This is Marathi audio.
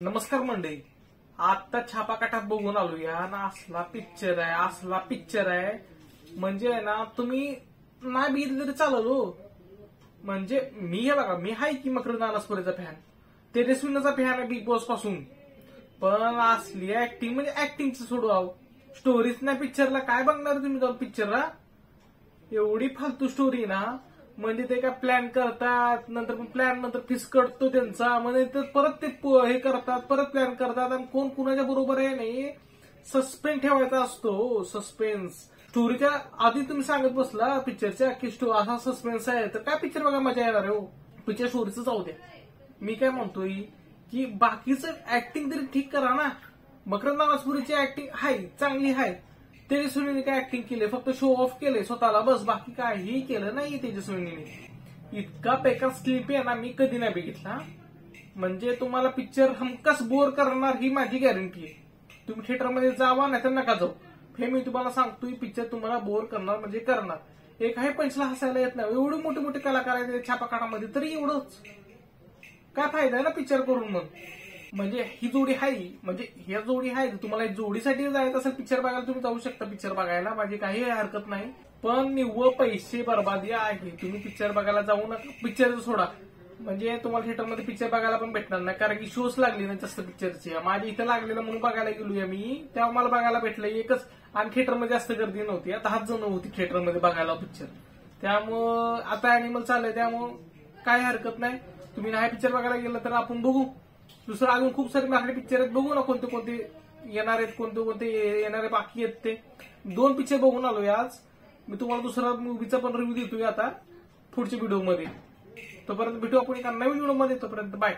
नमस्कार मंडळी. आता छापाकाठात बघून आलो या ना, असला पिक्चर आहे म्हणजे ना तुम्ही नाही बघितलं तरी चालल हो. म्हणजे मी हे बघा, मी हाय की मकरंद अनासपुरेचा फॅन, तेजस्विनीचा फॅन आहे बिग बॉस पासून. पण असली ऍक्टिंग म्हणजे ऍक्टिंगचं सोडू, स्टोरीच नाही पिक्चरला. काय बघणार तुम्ही जाऊन पिक्चरला? एवढी फालतू स्टोरी ना. म्हणजे ते काय प्लॅन करतात, नंतर प्लॅन नंतर फिसकटतो त्यांचा, म्हणजे परत ते हे करतात, परत प्लॅन करतात, आणि कोण कुणाच्या बरोबर आहे नाही. सस्पेन्स ठेवायचा असतो, सस्पेन्स. स्टोरीच्या आधी तुम्ही सांगत बसला पिक्चरच्या की असा सस्पेन्स आहे, तर काय पिक्चर बघा मजा येणार आहे हो. पिक्चर स्टोरीच जाऊ द्या. मी काय म्हणतोय की बाकीचं ऍक्टिंग तरी ठीक करा ना. मकरंद अनासपुरेची ऍक्टिंग हाय, चांगली हाय. तेजस्विनीने काय ऍक्टिंग केले, फक्त शो ऑफ केले स्वतःला, बस. बाकी काहीही केलं नाही तेजस्विनीने. इतका बेकार स्लिप आहे ना, मी कधी नाही बघितला. म्हणजे तुम्हाला पिक्चर हमखास बोर करणार ही माझी गॅरंटी आहे. तुम्ही थिएटरमध्ये जावा नाही तर नका जाऊ, हे मी तुम्हाला सांगतोय. पिक्चर तुम्हाला बोर करणार म्हणजे करणार. एक आहे पैशाला हसायला येत नाही, एवढे मोठे मोठे कलाकार आहेत छापाकाठामध्ये, तरी एवढंच काय फायदा आहे ना पिक्चर करून. मग म्हणजे ही जोडी आहे, म्हणजे ह्या जोडी आहे. तुम्हाला जोडीसाठी जायचं असेल पिक्चर बघायला, तुम्ही जाऊ शकता पिक्चर बघायला, माझी काही हरकत नाही. पण निव्वळ पैसे बर्बादी आहे. तुम्ही पिक्चर बघायला जाऊ नका. पिक्चर सोडा, म्हणजे तुम्हाला थिएटरमध्ये पिक्चर बघायला पण भेटणार नाही, कारण की शोज लागले नाही जास्त पिक्चरचे. माझ्या इथं लागलेलं म्हणून बघायला गेलोय मी, तेव्हा मला बघायला भेटलं एकच. आणि थिएटरमध्ये जास्त गर्दी नव्हती, 10 जण होती थिएटरमध्ये बघायला पिक्चर. त्यामुळं आता अॅनिमल चाललंय, त्यामुळं काही हरकत नाही. तुम्ही नाही पिक्चर बघायला गेलं तर आपण बघू. दुसरं अजून खूप सारे मराठी पिक्चर आहेत, बघू ना कोणते कोणते येणार आहेत, कोणते कोणते येणारे बाकी आहेत. ते 2 पिक्चर बघून आलोय आज मी. तुम्हाला दुसरा मूवीचा पण रिव्ह्यू देतोय आता पुढच्या व्हिडिओमध्ये. तोपर्यंत भेटू आपण एका नवीन व्हिडिओमध्ये. तोपर्यंत बाय.